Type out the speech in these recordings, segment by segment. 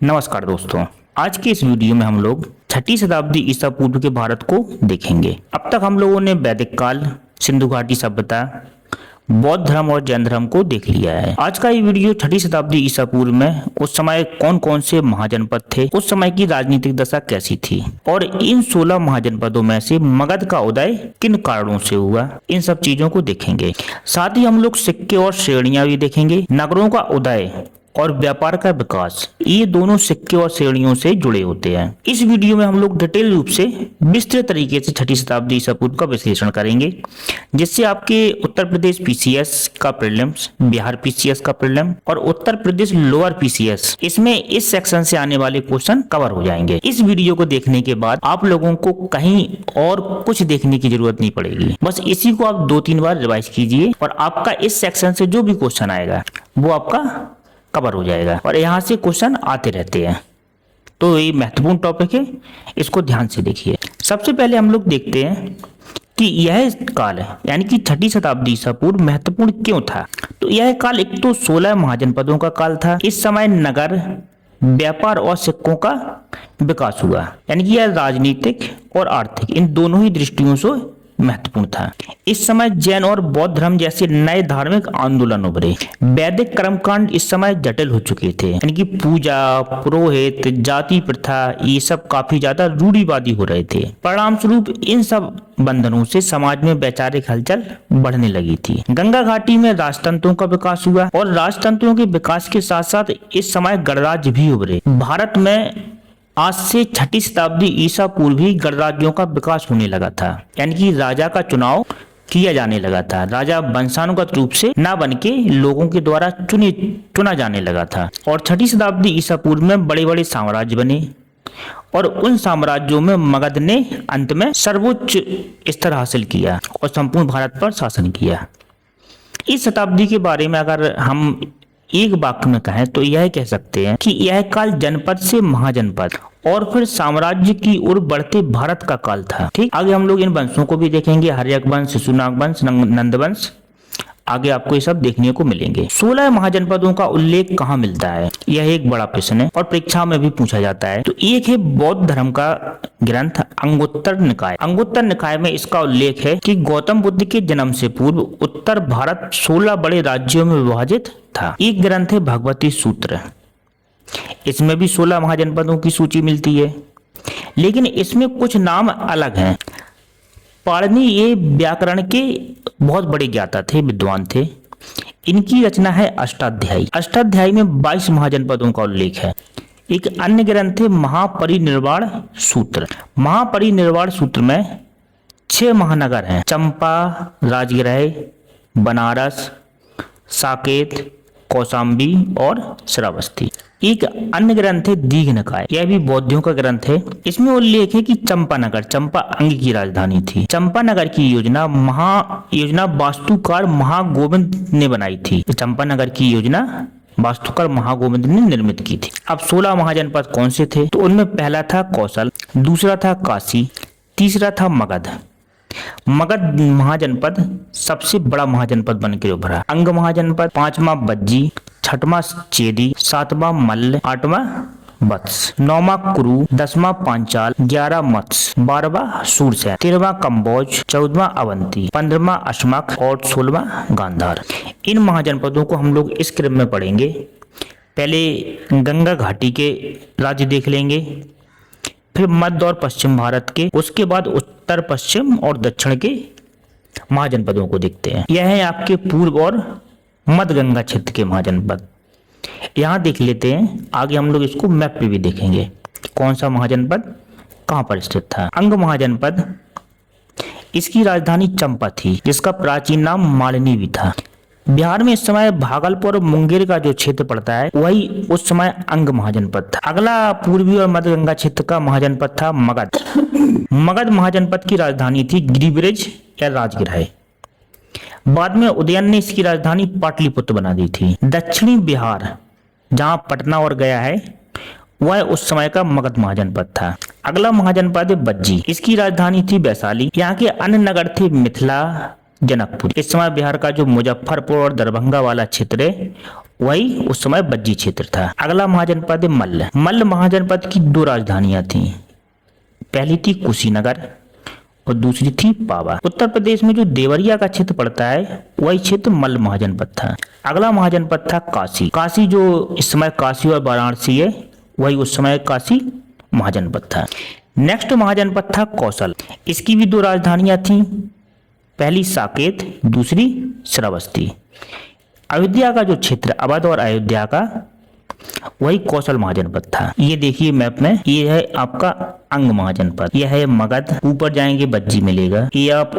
नमस्कार दोस्तों। आज के इस वीडियो में हम लोग छठी शताब्दी ईसा पूर्व के भारत को देखेंगे। अब तक हम लोगों ने वैदिक काल, सिंधु घाटी सभ्यता, बौद्ध धर्म और जैन धर्म को देख लिया है। आज का ये वीडियो छठी शताब्दी ईसा पूर्व में उस समय कौन कौन से महाजनपद थे, उस समय की राजनीतिक दशा कैसी थी और इन 16 महाजनपदों में से मगध का उदय किन कारणों से हुआ, इन सब चीजों को देखेंगे। साथ ही हम लोग सिक्के और श्रेणियां भी देखेंगे। नगरों का उदय और व्यापार का विकास, ये दोनों सिक्के और श्रेणियों से जुड़े होते हैं। इस वीडियो में हम लोग डिटेल रूप से विस्तृत तरीके से छठी शताब्दी ईसा पूर्व का विश्लेषण करेंगे, जिससे आपके उत्तर प्रदेश पीसीएस का प्रीलिम्स, बिहार पीसीएस का प्रीलिम और उत्तर प्रदेश लोअर पीसीएस, इसमें इस सेक्शन से आने वाले क्वेश्चन कवर हो जाएंगे। इस वीडियो को देखने के बाद आप लोगों को कहीं और कुछ देखने की जरूरत नहीं पड़ेगी। बस इसी को आप 2-3 बार रिवाइज कीजिए और आपका इस सेक्शन से जो भी क्वेश्चन आएगा वो आपका कवर हो जाएगा। और यहाँ से क्वेश्चन आते रहते हैं, तो ये महत्वपूर्ण टॉपिक है, इसको ध्यान से देखिए। सबसे पहले हम लोग देखते हैं कि यह काल है यानी कि छठी शताब्दी ईसा पूर्व महत्वपूर्ण क्यों था। तो यह काल एक तो 16 महाजनपदों का काल था। इस समय नगर, व्यापार और सिक्कों का विकास हुआ, यानी कि यह राजनीतिक और आर्थिक इन दोनों ही दृष्टियों से महत्वपूर्ण था। इस समय जैन और बौद्ध धर्म जैसे नए धार्मिक आंदोलन उभरे। वैदिक कर्मकांड इस समय जटिल हो चुके थे, यानी कि पूजा, पुरोहित, जाति प्रथा, ये सब काफी ज्यादा रूढ़िवादी हो रहे थे। परिणाम स्वरूप इन सब बंधनों से समाज में वैचारिक हलचल बढ़ने लगी थी। गंगा घाटी में राजतंत्रों का विकास हुआ और राजतंत्रों के विकास के साथ साथ इस समय गणराज्य भी उभरे। भारत में आज से छठी शताब्दी ईसा पूर्व ही गणराज्यों का विकास होने लगा था, यानी कि राजा का चुनाव किया जाने लगा था। राजा वंशानुगत रूप से ना बन के लोगों के द्वारा चुना जाने लगा था। और छठी शताब्दी ईसा पूर्व में बड़े बड़े साम्राज्य बने और उन साम्राज्यों में मगध ने अंत में सर्वोच्च स्तर हासिल किया और संपूर्ण भारत पर शासन किया। इस शताब्दी के बारे में अगर हम एक वाक्य में कहें तो यह कह सकते हैं कि यह काल जनपद से महाजनपद और फिर साम्राज्य की ओर बढ़ते भारत का काल था। ठीक, आगे हम लोग इन वंशों को भी देखेंगे, हर्यक वंश, शिशुनाग वंश, नंद वंश, आगे आपको ये सब देखने को मिलेंगे। 16 महाजनपदों का उल्लेख कहाँ मिलता है, यह एक बड़ा प्रश्न है और परीक्षा में भी पूछा जाता है। तो एक है बौद्ध धर्म का ग्रंथ अंगुत्तर निकाय। अंगुत्तर निकाय में इसका उल्लेख है कि गौतम बुद्ध के जन्म से पूर्व उत्तर भारत 16 बड़े राज्यों में विभाजित था। एक ग्रंथ है भगवती सूत्र, इसमें भी 16 महाजनपदों की सूची मिलती है, लेकिन इसमें कुछ नाम अलग हैं। पाणिनि ये व्याकरण के बहुत बड़े ज्ञाता थे, विद्वान थे। इनकी रचना है अष्टाध्यायी। अष्टाध्यायी में 22 महाजनपदों का उल्लेख है। एक अन्य ग्रंथ है महापरिनिर्वाण सूत्र। महापरिनिर्वाण सूत्र में 6 महानगर हैं, चंपा, राजगृह, बनारस, साकेत, कौशाम्बी और श्रावस्ती। एक अन्य ग्रंथ है दीघनिकाय, यह भी बौद्धों का ग्रंथ है। इसमें उल्लेख है कि चंपानगर, चंपा अंग की राजधानी थी। चंपानगर की योजना वास्तुकार महागोविंद ने बनाई थी। चंपानगर की योजना वास्तुकार महागोविंद ने निर्मित की थी। अब 16 महाजनपद कौन से थे, तो उनमें पहला था कौशल, दूसरा था काशी, तीसरा था मगध। मगध महाजनपद सबसे बड़ा महाजनपद बन के उभरा। अंग महाजनपद, 5वां बज्जी, 6वां चेदी, 7वां मल्ल, 8वां वत्स, 9वां कुरु, 10वां पांचाल, 11वां मत्स्य, 12वां सूरसेन, 13वां कंबोज, 14वां अवंती, 15वां अश्मक और 16वां गांधार। इन महाजनपदों को हम लोग इस क्रम में पढ़ेंगे। पहले गंगा घाटी के राज्य देख लेंगे, फिर मध्य और पश्चिम भारत के, उसके बाद उत्तर पश्चिम और दक्षिण के महाजनपदों को देखते हैं। यह है आपके पूर्व और मध्य गंगा क्षेत्र के महाजनपद। यहाँ देख लेते हैं, आगे हम लोग इसको मैप पे भी देखेंगे कौन सा महाजनपद कहाँ पर स्थित था। अंग महाजनपद, इसकी राजधानी चंपा थी, जिसका प्राचीन नाम मालिनी भी था। बिहार में इस समय भागलपुर और मुंगेर का जो क्षेत्र पड़ता है वही उस समय अंग महाजनपद था। अगला पूर्वी और मध्य गंगा क्षेत्र का महाजनपद था मगध। मगध महाजनपद की राजधानी थी गिरिब्रिज या राजगृह। बाद में उदयन ने इसकी राजधानी पाटलिपुत्र बना दी थी। दक्षिणी बिहार जहां पटना और गया है वह उस समय का मगध महाजनपद था। अगला महाजनपद है बज्जी, इसकी राजधानी थी वैशाली। यहाँ के अन्य नगर थे मिथिला, जनकपुर। इस समय बिहार का जो मुजफ्फरपुर और दरभंगा वाला क्षेत्र है वही उस समय बज्जी क्षेत्र था। अगला महाजनपद है मल्ल। मल्ल महाजनपद की दो राजधानियां थी, पहली थी कुशीनगर और दूसरी थी पावा। उत्तर प्रदेश में जो देवरिया का क्षेत्र पड़ता है वही क्षेत्र मल्ल महाजनपद था। अगला महाजनपद था काशी। काशी जो इस समय काशी और वाराणसी है वही उस समय काशी महाजनपद था। नेक्स्ट महाजनपद था कौशल। इसकी भी दो राजधानियां थीं, पहली साकेत, दूसरी श्रावस्ती। अयोध्या का जो क्षेत्र अवध और अयोध्या का वही कौशल महाजनपद था। ये देखिए मैप में, ये है आपका अंग महाजनपद, यह है मगध, ऊपर जाएंगे बज्जी मिलेगा। ये आप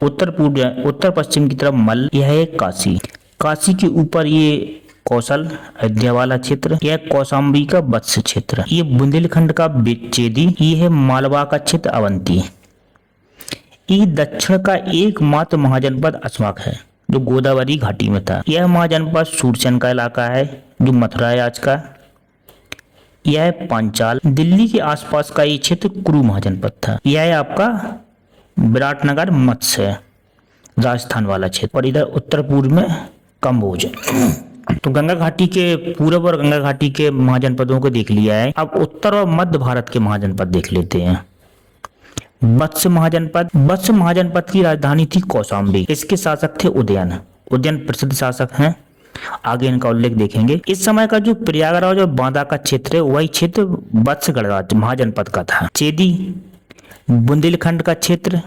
उत्तर पश्चिम की तरफ मल्ल, यह है काशी, काशी के ऊपर ये कौशल अयोध्या वाला क्षेत्र, यह कौशाम्बी का वत्स क्षेत्र, ये बुंदेलखंड का चेदी, ये है मालवा का क्षेत्र अवंती। ये दक्षिण का एकमात्र महाजनपद अस्मक है जो गोदावरी घाटी में था। यह महाजनपद सूरचन का इलाका है जो मथुरा है आज का। यह है पांचाल। दिल्ली के आसपास का ये क्षेत्र कुरु महाजनपद था। यह है आपका विराटनगर मत्स्य राजस्थान वाला क्षेत्र, और इधर उत्तर पूर्व में कंबोज। तो गंगा घाटी के पूर्व और गंगा घाटी के महाजनपदों को देख लिया है। अब उत्तर और मध्य भारत के महाजनपद देख लेते हैं। वत्स महाजनपद। वत्स महाजनपद की राजधानी थी कौशाम्बी। इसके शासक थे उदयन। उदयन प्रसिद्ध शासक हैं, आगे इनका उल्लेख देखेंगे। इस समय का जो प्रयागराज और बांदा का क्षेत्र है वही क्षेत्र वत्स गणराज्य महाजनपद का था। चेदी बुंदेलखंड का क्षेत्र,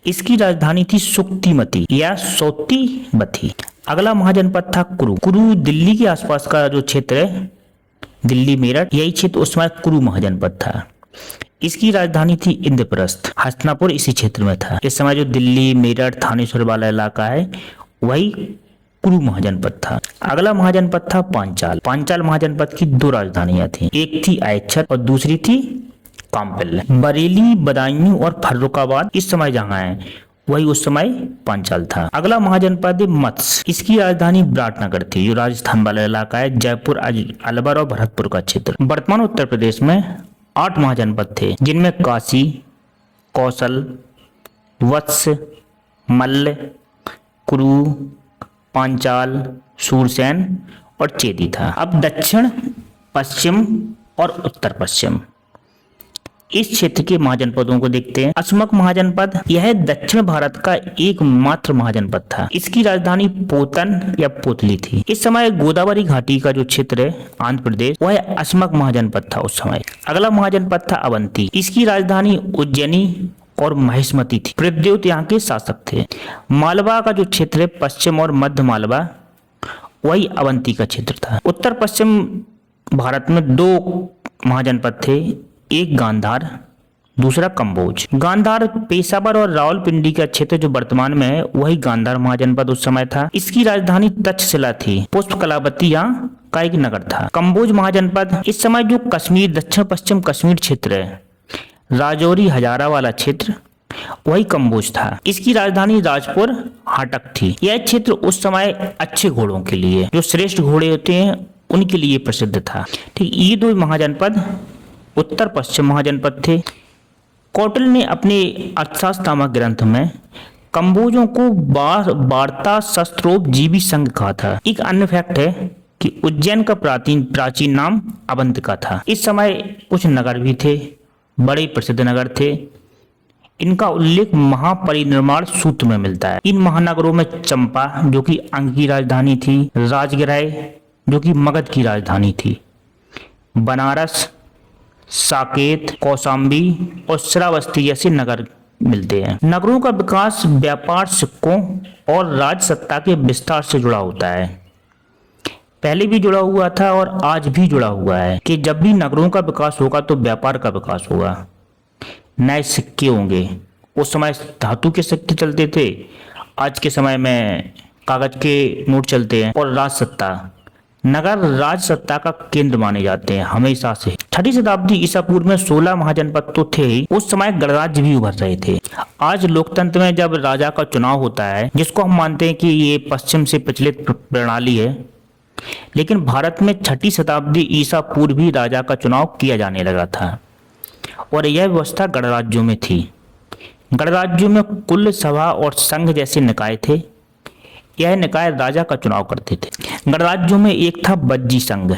इसकी राजधानी थी सुक्तिमती या सौतीमती। अगला महाजनपद था कुरु। कुरु दिल्ली के आसपास का जो क्षेत्र है, दिल्ली मेरठ, यही क्षेत्र उस समय कुरु महाजनपद था। इसकी राजधानी थी इंद्रप्रस्थ। हस्तिनापुर इसी क्षेत्र में था। इस समय जो दिल्ली मेरठ थानेश्वर वाला इलाका है वही कुरु महाजनपद था। अगला महाजनपद था पांचाल। पांचाल महाजनपद की दो राजधानियां थी, एक थी आयच्छर और दूसरी थी काम्पिल। बरेली, बदायूं और फर्रुखाबाद इस समय जहां है वही उस समय पांचाल था। अगला महाजनपद मत्स्य। इसकी राजधानी विराटनगर थी जो राजस्थान वाला इलाका है, जयपुर, अलवर और भरतपुर का क्षेत्र। वर्तमान उत्तर प्रदेश में 8 महाजनपद थे जिनमें काशी, कौशल, वत्स, मल्ल, कुरु, पांचाल, सूरसेन और चेदी था। अब दक्षिण, पश्चिम और उत्तर पश्चिम इस क्षेत्र के महाजनपदों को देखते हैं। अस्मक महाजनपद, यह दक्षिण भारत का एकमात्र महाजनपद था। इसकी राजधानी पोतन या पोतली थी। इस समय गोदावरी घाटी का जो क्षेत्र है आंध्र प्रदेश, वह अस्मक महाजनपद था उस समय। अगला महाजनपद था अवंती। इसकी राजधानी उज्जैनी और महिष्मती थी। पृथ्वीदेव यहाँ के शासक थे। मालवा का जो क्षेत्र है पश्चिम और मध्य मालवा, वही अवंती का क्षेत्र था। उत्तर पश्चिम भारत में 2 महाजनपद थे, एक गांधार, दूसरा कंबोज। गांधार पेशावर और रावलपिंडी का क्षेत्र जो वर्तमान में है वही गांधार महाजनपद उस समय था। इसकी राजधानी तक्षशिला थी। पुष्प कलावती यहाँ का एक नगर था। कंबोज महाजनपद, इस समय जो कश्मीर, दक्षिण पश्चिम कश्मीर क्षेत्र है, राजौरी हजारा वाला क्षेत्र, वही कंबोज था। इसकी राजधानी राजपुर हाटक थी। यह क्षेत्र उस समय अच्छे घोड़ों के लिए, जो श्रेष्ठ घोड़े होते हैं उनके लिए प्रसिद्ध था। ठीक, ये 2 महाजनपद उत्तर पश्चिम महाजनपद थे। कौटिल्य ने अपने अर्थशास्त्र नामक ग्रंथ में कंबोजों को वार्ता शस्त्रोपजीवी संघ कहा था। एक अन्य फैक्ट है कि उज्जैन का प्राचीन नाम अवंतिका था। इस समय कुछ नगर भी थे, बड़े प्रसिद्ध नगर थे। इनका उल्लेख महापरिनिर्माण सूत्र में मिलता है। इन महानगरों में चंपा जो कि अंग की राजधानी थी, राजगिराय जो कि मगध की राजधानी थी, बनारस, साकेत, कौशाम्बी और श्रावस्ती जैसे नगर मिलते हैं। नगरों का विकास व्यापार, सिक्कों और राज सत्ता के विस्तार से जुड़ा होता है। पहले भी जुड़ा हुआ था और आज भी जुड़ा हुआ है कि जब भी नगरों का विकास होगा तो व्यापार का विकास होगा, नए सिक्के होंगे। उस समय धातु के सिक्के चलते थे, आज के समय में कागज के नोट चलते हैं। और राज सत्ता, नगर राज सत्ता का केंद्र माने जाते हैं हमेशा से। 6ठी शताब्दी ईसा पूर्व में 16 महाजनपद तो थे ही, उस समय गणराज्य भी उभर रहे थे। आज लोकतंत्र में जब राजा का चुनाव होता है, जिसको हम मानते हैं कि ये पश्चिम से प्रचलित प्रणाली है, लेकिन भारत में 6ठी शताब्दी ईसा पूर्व भी राजा का चुनाव किया जाने लगा था और यह व्यवस्था गणराज्यों में थी। गणराज्यों में कुल, सभा और संघ जैसे निकाय थे। यह निकाय राजा का चुनाव करते थे। गणराज्यों में एक था बज्जी संघ।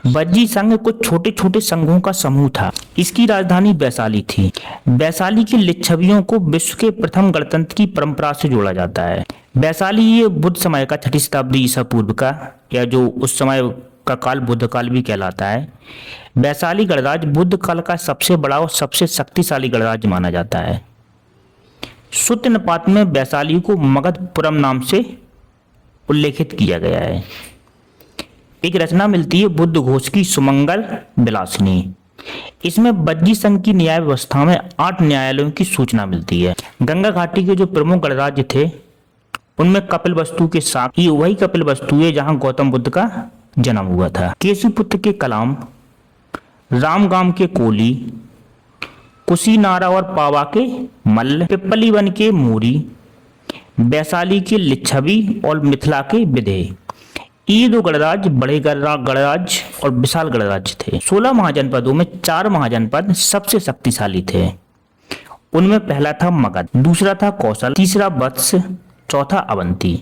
बज्जी संघ कुछ छोटे छोटे संघों का समूह था। इसकी राजधानी वैशाली थी। वैशाली के लिच्छवियों को विश्व के प्रथम गणतंत्र की परंपरा से जोड़ा जाता है। वैशाली ये बुद्ध समय का 6ठी शताब्दी ईसा पूर्व का, या जो उस समय का काल बुद्ध काल भी कहलाता है। वैशाली गणराज्य बुद्ध काल का सबसे बड़ा और सबसे शक्तिशाली गणराज्य माना जाता है। सूत्र निपात में वैशाली को मगधपुरम नाम से उल्लेखित किया गया है। एक रचना मिलती है बुद्ध घोष की सुमंगल विलासिनी। इसमें बज्जी संघ की न्याय व्यवस्था में 8 न्यायालयों की सूचना मिलती है। गंगा घाटी के जो प्रमुख गणराज्य थे उनमें कपिलवस्तु के साथ, ये वही कपिलवस्तु है जहां गौतम बुद्ध का जन्म हुआ था। केशुपुत्र के कलाम, रामगाम के कोली, कुशीनारा और पावा के मल्ल, पिपली वन के मोरी, वैशाली के लिच्छवी और मिथिला के विदेह, ये 2 गणराज्य बड़े गणराज्य और विशाल गणराज्य थे। 16 महाजनपदों में 4 महाजनपद सबसे शक्तिशाली थे। उनमें पहला था मगध, दूसरा था कौशल, तीसरा वत्स, चौथा अवंती।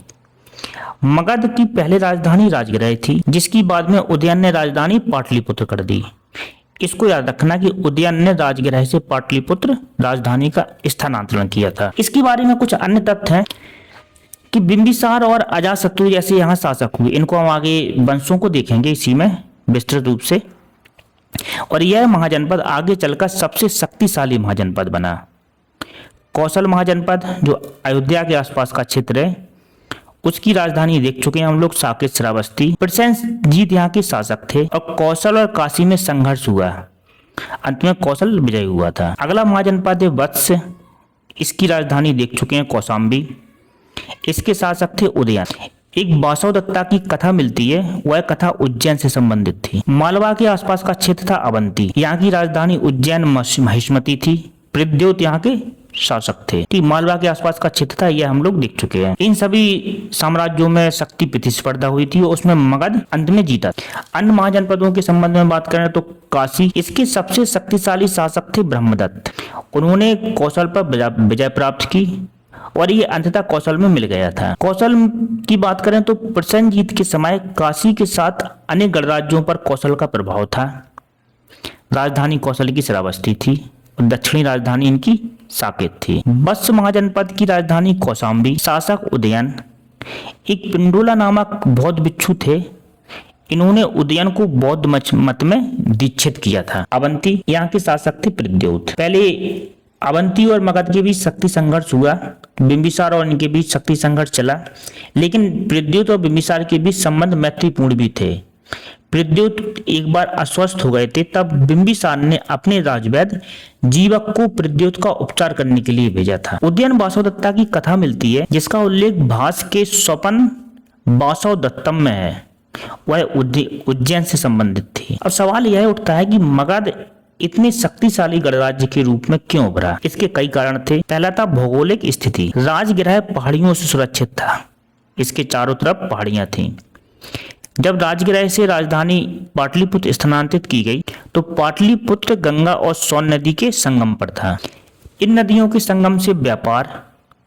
मगध की पहले राजधानी राजगृह थी, जिसकी बाद में उदयन ने राजधानी पाटलिपुत्र कर दी। इसको याद रखना कि उदयन ने राजगृह से पाटलिपुत्र राजधानी का स्थानांतरण किया था। इसके बारे में कुछ अन्य तथ्य हैं कि बिंबिसार और अजातशत्रु जैसे यहाँ शासक हुए। इनको हम आगे वंशों को देखेंगे इसी में विस्तृत रूप से। और यह महाजनपद आगे चलकर सबसे शक्तिशाली महाजनपद बना। कौशल महाजनपद जो अयोध्या के आसपास का क्षेत्र है, उसकी राजधानी देख चुके हैं हम लोग, साकेत श्रावस्ती। प्रसेनजीत यहाँ के शासक थे और कौशल और काशी में संघर्ष हुआ। अंत में कौशल विजयी हुआ था। अगला महाजनपद है वत्स। इसकी राजधानी देख चुके हैं, कौशाम्बी। इसके शासक थे उदयन। एक बासवदत्ता की कथा मिलती है, वह कथा उज्जैन से संबंधित थी। मालवा के आसपास का क्षेत्र था अवंती। यहाँ की राजधानी उज्जैन महिष्मती थी। प्रद्योत यहाँ के शासक थे। मालवा के आसपास का क्षेत्र था, यह हम लोग देख चुके हैं। इन सभी साम्राज्यों में शक्ति प्रतिस्पर्धा हुई थी, उसमें मगध अंत में जीता। अन्य महाजनपदों के संबंध में बात करें तो काशी, इसके सबसे शक्तिशाली शासक थे ब्रह्मदत्त। उन्होंने कौशल पर विजय प्राप्त की और ये अंततः कौशल में मिल गया था। कौशल की बात करें तो प्रसेनजीत के समय काशी के साथ अनेक गणराज्यों पर कौशल का प्रभाव था। राजधानी कौशल की श्रावस्ती थी और दक्षिणी राजधानी इनकी साकेत थी। वत्स महाजनपद की राजधानी कौशाम्बी, शासक उदयन। एक पिंडोला नामक बौद्ध भिक्षु थे, इन्होंने उदयन को बौद्ध मत में दीक्षित किया था। अवंती, यहाँ के शासक थे प्रद्योत। पहले अवंती और मगध के बीच शक्ति संघर्ष हुआ, बिंबिसार और इनके बीच शक्ति संघर्ष चला, लेकिन प्रद्योत और बिंबिसार के बीच संबंध मैत्रीपूर्ण भी थे। प्रद्योत एक बार अस्वस्थ हो गए थे, तब बिंबिसार ने अपने राजवैद्य जीवक को प्रद्योत का उपचार करने के लिए भेजा था। उदयन बासवदत्ता की कथा मिलती है, जिसका उल्लेख भास के स्वपन बासवदत्तम में है। वह उज्जैन से संबंधित थी। अब सवाल यह उठता है कि मगध इतने शक्तिशाली गणराज्य के रूप में क्यों उभरा? इसके कई कारण थे। पहला था भौगोलिक स्थिति। राजगृह पहाड़ियों से सुरक्षित था, इसके चारों तरफ पहाड़ियां थीं। जब राजगृह से राजधानी पाटलिपुत्र स्थानांतरित की गई तो पाटलिपुत्र गंगा और सोन नदी के संगम पर था। इन नदियों के संगम से व्यापार,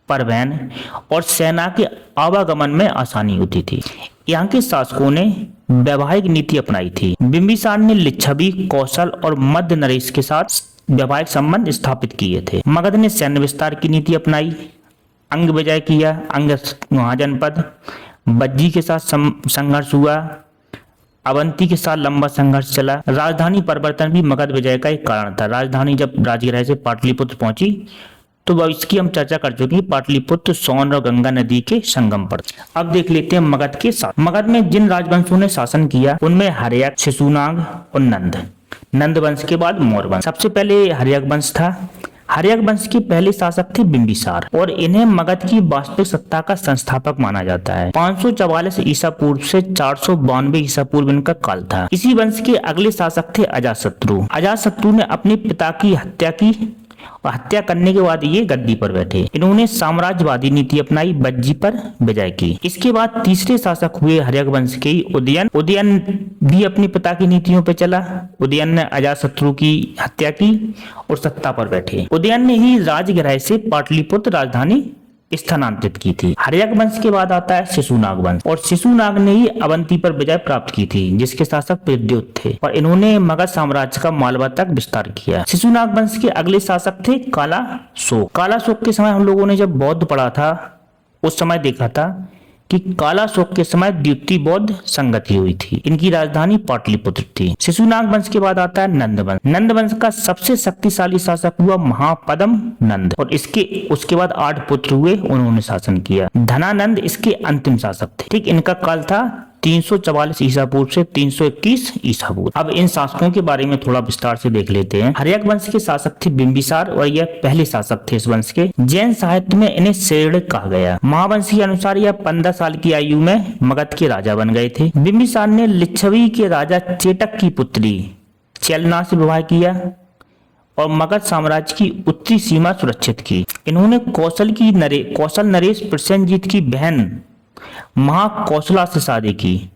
परिवहन और सेना के आवागमन में आसानी होती थी। यहाँ के शासकों ने वैवाहिक नीति अपनाई थी। बिंबिसार ने लिच्छवी, कौशल और मध्य नरेश के साथ वैवाहिक संबंध स्थापित किए थे। मगध ने सैन्य विस्तार की नीति अपनाई, अंग विजय किया। अंग महाजनपद, बज्जी के साथ संघर्ष हुआ, अवंती के साथ लंबा संघर्ष चला। राजधानी परिवर्तन भी मगध विजय का एक कारण था। राजधानी जब राजगृह से पाटलिपुत्र पहुंची तो इसकी हम चर्चा कर चुके हैं। पाटलिपुत्र सोन और गंगा नदी के संगम पर। अब देख लेते हैं मगध के साथ। मगध में जिन राजवंशों ने शासन किया उनमें हर्यक, शिशुनाग और नंद वंश के बाद मौर्य वंश। सबसे पहले हर्यक वंश था। हर्यक वंश के पहले शासक थे बिंबिसार और इन्हें मगध की वास्तविक सत्ता का संस्थापक माना जाता है। 544 ईसा पूर्व से 492 ईसा पूर्व इनका काल था। इसी वंश के अगले शासक थे अजातशत्रु। अजातशत्रु ने अपने पिता की हत्या की और हत्या करने के बाद ये गद्दी पर बैठे। इन्होंने साम्राज्यवादी नीति अपनाई, बज्जी पर विजय की। इसके बाद तीसरे शासक हुए हर्यक वंश के उदयन। उदयन भी अपने पिता की नीतियों पर चला। उदयन ने अजातशत्रु की हत्या की और सत्ता पर बैठे। उदयन ने ही राजगृह से पाटलिपुत्र राजधानी स्थानांतरित की थी। हर्यक वंश के बाद आता है शिशुनाग वंश, और शिशुनाग ने ही अवंती पर विजय प्राप्त की थी, जिसके शासक प्रद्योत थे, और इन्होंने मगध साम्राज्य का मालवा तक विस्तार किया। शिशुनाग वंश के अगले शासक थे कालाशोक। कालाशोक के समय हम लोगों ने जब बौद्ध पढ़ा था उस समय देखा था कि कालाशोक के समय द्वितीय बौद्ध संगति हुई थी। इनकी राजधानी पाटलिपुत्र थी। शिशुनाग वंश के बाद आता है नंद वंश। नंद वंश का सबसे शक्तिशाली शासक हुआ महापद्म नंद, और उसके बाद 8 पुत्र हुए, उन्होंने शासन किया। धनानंद इसके अंतिम शासक थे। ठीक, इनका काल था 344 ईसा पूर्व से 321 ईसा पूर्व। अब इन शासकों के बारे में थोड़ा विस्तार से देख लेते हैं। हर्यक वंश के शासक थे बिंबिसार, और यह पहले शासक थे इस वंश के। जैन साहित्य में इन्हें शैरण्य कहा गया। महावंश के अनुसार यह 15 साल की आयु में मगध के राजा बन गए थे। बिंबिसार ने लिच्छवी के राजा चेटक की पुत्री चेलना से विवाह किया और मगध साम्राज्य की उत्तरी सीमा सुरक्षित की। इन्होंने कौशल नरेश प्रसेनजीत की बहन महाकौशला से शादी की।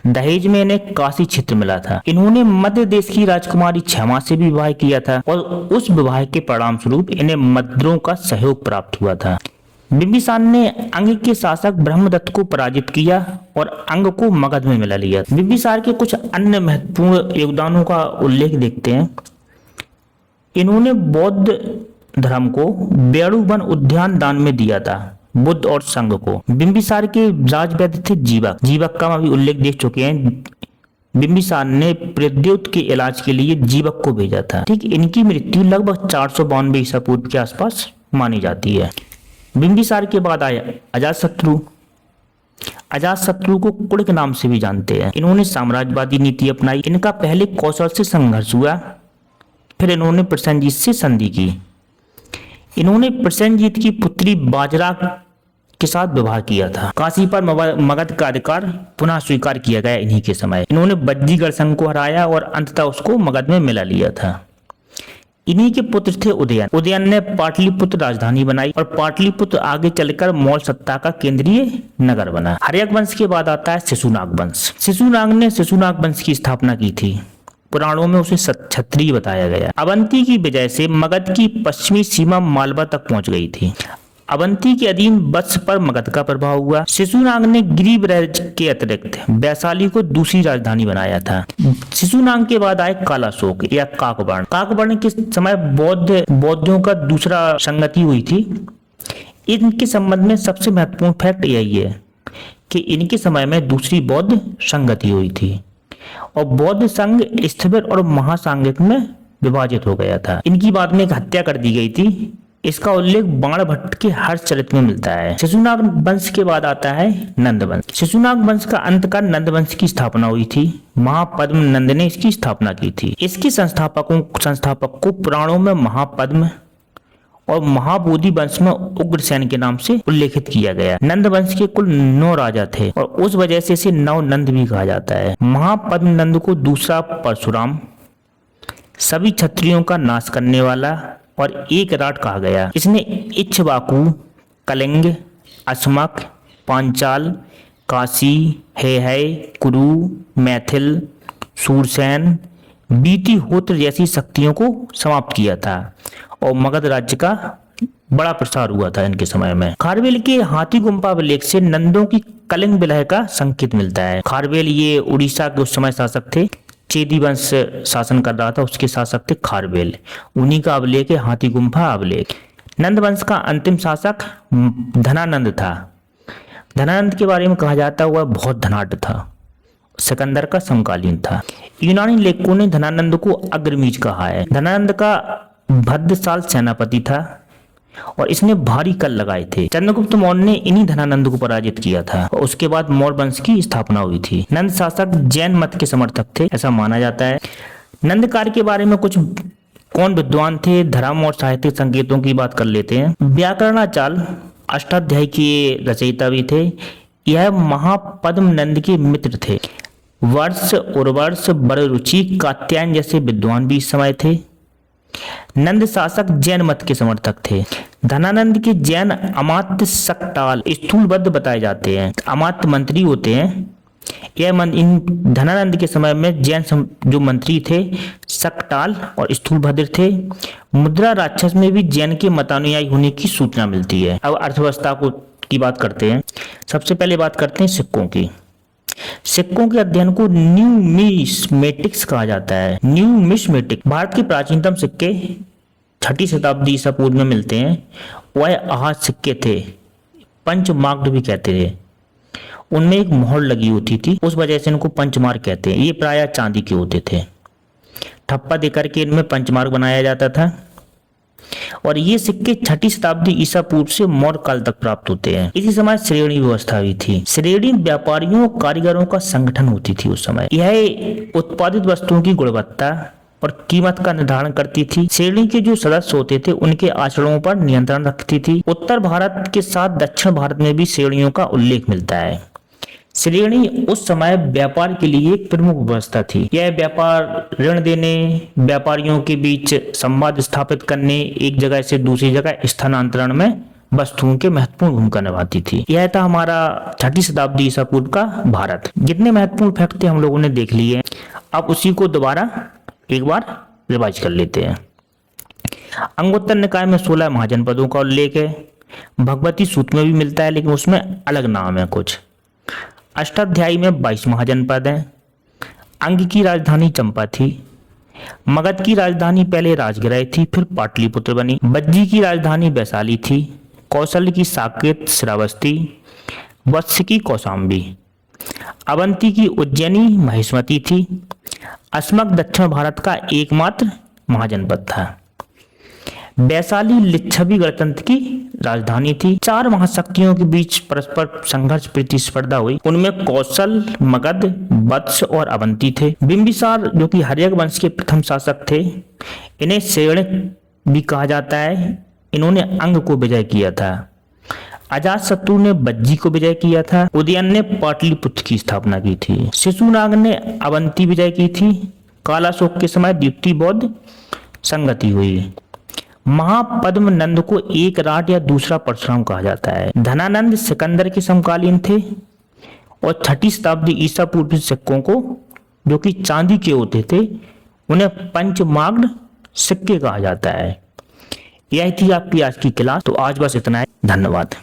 दहेज में इन्हें काशी क्षेत्र मिला था। इन्होंने मध्य देश की राजकुमारी क्षमा से भी विवाह किया था, और उस विवाह के परिणाम स्वरूप इन्हें मद्रों का सहयोग प्राप्त हुआ था। बिंबिसार ने अंग के शासक ब्रह्मदत्त को पराजित किया और अंग को मगध में मिला लिया। बिंबिसार के कुछ अन्य महत्वपूर्ण योगदानों का उल्लेख देखते हैं। इन्होंने बौद्ध धर्म को बेणुवन उद्यान दान में दिया था, बुद्ध और संघ को। बिंबिसार के राजवैद्य थे जीवक का अभी उल्लेख देख चुके हैं। बिंबिसार ने प्रद्योत के इलाज के लिए जीवक को भेजा था। ठीक, इनकी मृत्यु लगभग 492 ईसा पूर्व के आसपास मानी जाती है। बिंबिसार के बाद आया अजातशत्रु। अजातशत्रु को कुड़ के नाम से भी जानते हैं। इन्होंने साम्राज्यवादी नीति अपनाई। इनका पहले कौशल से संघर्ष हुआ, फिर इन्होंने प्रसेनजीत से संधि की। इन्होंने प्रसेनजीत की पुत्री बाजरा के साथ विवाह किया था। काशी पर मगध का अधिकार पुनः स्वीकार किया गया इन्हीं के समय। इन्होंने बज्जीगढ़ संघ को हराया और अंततः उसको मगध में मिला लिया था। इन्हीं के पुत्र थे उदयन। उदयन ने पाटलिपुत्र राजधानी बनाई, और पाटलिपुत्र आगे चलकर मौर्य सत्ता का केंद्रीय नगर बना। हर्यक वंश के बाद आता है शिशुनाग वंश। शिशुनाग ने शिशुनाग वंश की स्थापना की थी। पुराणों में उसे क्षत्रिय बताया गया। अवंती की विजय से मगध की पश्चिमी सीमा मालवा तक पहुंच गई थी। अवंती के अधीन वत्स पर मगध का प्रभाव हुआ। शिशुनाग ने गिरिब्रज के अतिरिक्त वैशाली को दूसरी राजधानी बनाया था। शिशुनाग के बाद आए कालाशोक या काकवर्ण। काकवर्ण के समय बौद्धों का दूसरा संगति हुई थी। इनके संबंध में सबसे महत्वपूर्ण फैक्ट यही है कि इनके समय में दूसरी बौद्ध संगति हुई थी, और बौद्ध संघ स्थिविर और महासांगिक में विभाजित हो गया था। इनकी बाद में एक हत्या कर दी गई थी। इसका उल्लेख बाणभट्ट के हर्षचरित में मिलता है। शिशुनाग वंश के बाद आता है नंद वंश। शिशुनाग वंश का अंतकाल नंद वंश की स्थापना हुई थी। महापद्म नंद ने इसकी स्थापना की थी। इसके संस्थापक को पुराणों में महापद्म और महाबोधि वंश में उग्रसेन के नाम से उल्लेखित किया गया। नंद वंश के कुल 9 राजा थे, और उस वजह से इसे नव नंद भी कहा जाता है। महापद्म नंद को दूसरा परशुराम, सभी क्षत्रियों का नाश करने वाला और एक राट कहा गया। इसने इक्ष्वाकु, कलिंग, अस्मक, पांचाल, काशी, हेहय, कुरु, मैथिल, सूरसेन, बीतिहोत्र जैसी शक्तियों को समाप्त किया था, और मगध राज्य का बड़ा प्रसार हुआ था इनके समय में। खारवेल के हाथी गुम्फा अभिलेख से नंदों की कलिंग विलय का संकेत मिलता है। खारवेल ये उड़ीसा के उस समय शासक थे। चेदी वंश शासन कर रहा था, उसके शासक थे खारवेल। उन्हीं का अभिलेख है हाथी गुम्फा अभिलेख। नंद वंश का अंतिम शासक धनानंद था। धनानंद के बारे में कहा जाता है वह बहुत धनाढ्य था, सिकंदर का समकालीन था। यूनानी लेखकों ने धनानंद को अग्रमीज कहा है। धनानंद का भद्रशाल सेनापति था, और इसने भारी कर लगाए थे। चंद्रगुप्त मौर्य ने इन्हीं धनानंद को पराजित किया था, और उसके बाद मौर्य वंश की स्थापना हुई थी। नंद शासक जैन मत के समर्थक थे, ऐसा माना जाता है। नंदकार के बारे में कुछ कौन विद्वान थे, धर्म और साहित्यिक संकेतों की बात कर लेते हैं। व्याकरणाचार्य अष्टाध्यायी के रचयिता भी थे। यह महापद्म नंद के मित्र थे। वर्ष, उर्वर्ष, बड़रुचि, कात्यायन जैसे विद्वान भी इस समय थे। नंद शासक जैन मत के समर्थक थे। धनानंद के जैन अमात्य सक्टाल स्थूलबद्ध बताए जाते हैं। अमात्य मंत्री होते हैं इन धनानंद के समय में जैन जो मंत्री थे शकटाल और स्थूलभद्र थे। मुद्रा राक्षस में भी जैन के मतानुयायी होने की सूचना मिलती है। अब अर्थव्यवस्था की बात करते हैं। सबसे पहले बात करते हैं सिक्कों की। सिक्कों के अध्ययन को न्यूमिस्मेटिक्स कहा जाता है। न्यूमिस्मेटिक भारत के प्राचीनतम सिक्के 6ठी शताब्दी ईसा पूर्व में मिलते हैं। वह आहत सिक्के थे, पंचमार्क भी कहते थे। उनमें एक मोहर लगी होती थी, उस वजह से इनको पंचमार्क कहते हैं। ये प्रायः चांदी के होते थे। ठप्पा देकर के इनमें पंचमार्क बनाया जाता था और ये सिक्के 6ठी शताब्दी ईसा पूर्व से मौर्य काल तक प्राप्त होते हैं। इसी समय श्रेणी व्यवस्था भी थी। श्रेणी व्यापारियों और कारीगरों का संगठन होती थी उस समय। यह उत्पादित वस्तुओं की गुणवत्ता और कीमत का निर्धारण करती थी। श्रेणी के जो सदस्य होते थे उनके आचरणों पर नियंत्रण रखती थी। उत्तर भारत के साथ दक्षिण भारत में भी श्रेणियों का उल्लेख मिलता है। श्रेणी उस समय व्यापार के लिए एक प्रमुख व्यवस्था थी। यह व्यापार ऋण देने, व्यापारियों के बीच संवाद स्थापित करने, एक जगह से दूसरी जगह स्थानांतरण में वस्तुओं के महत्वपूर्ण भूमिका निभाती थी। यह था हमारा 6ठी शताब्दी ईसा पूर्व का भारत। जितने महत्वपूर्ण फैक्ट थे हम लोगों ने देख लिए। अब उसी को दोबारा एक बार रिवाइज कर लेते हैं। अंगुत्तर निकाय में 16 महाजनपदों का उल्लेख है। भगवती सूत्र में भी मिलता है, लेकिन उसमें अलग नाम है कुछ। अष्टाध्यायी में 22 महाजनपद हैं। अंग की राजधानी चंपा थी। मगध की राजधानी पहले राजगृह थी, फिर पाटलिपुत्र बनी। बज्जी की राजधानी वैशाली थी। कौशल की साकेत श्रावस्ती, वत्स की कौशाम्बी। अवंती की उज्जैनी महेश्वती थी। अस्मक दक्षिण भारत का एकमात्र महाजनपद था। वैशाली लिच्छवी गणतंत्र की राजधानी थी। 4 महाशक्तियों के बीच परस्पर संघर्ष प्रतिस्पर्धा हुई। उनमें कौशल, मगध, वत्स और अवंती थे। बिंबिसार जो कि हर्यक वंश के प्रथम शासक थे, इन्हें सेण भी कहा जाता है। इन्होंने अंग को विजय किया था। अजातशत्रु ने बज्जी को विजय किया था। उदयन ने पाटलिपुत्र की स्थापना की थी। शिशुनाग ने अवंती विजय की थी। कालाशोक के समय द्वितीय बौद्ध संगति हुई। महापद्म नंद को एक राट या दूसरा परशुराम कहा जाता है। धनानंद सिकंदर के समकालीन थे और 6ठी शताब्दी ईसा पूर्व सिक्कों को, जो कि चांदी के होते थे, उन्हें पंचमार्क सिक्के कहा जाता है। यह थी आपकी आज की क्लास। तो आज बस इतना है। धन्यवाद।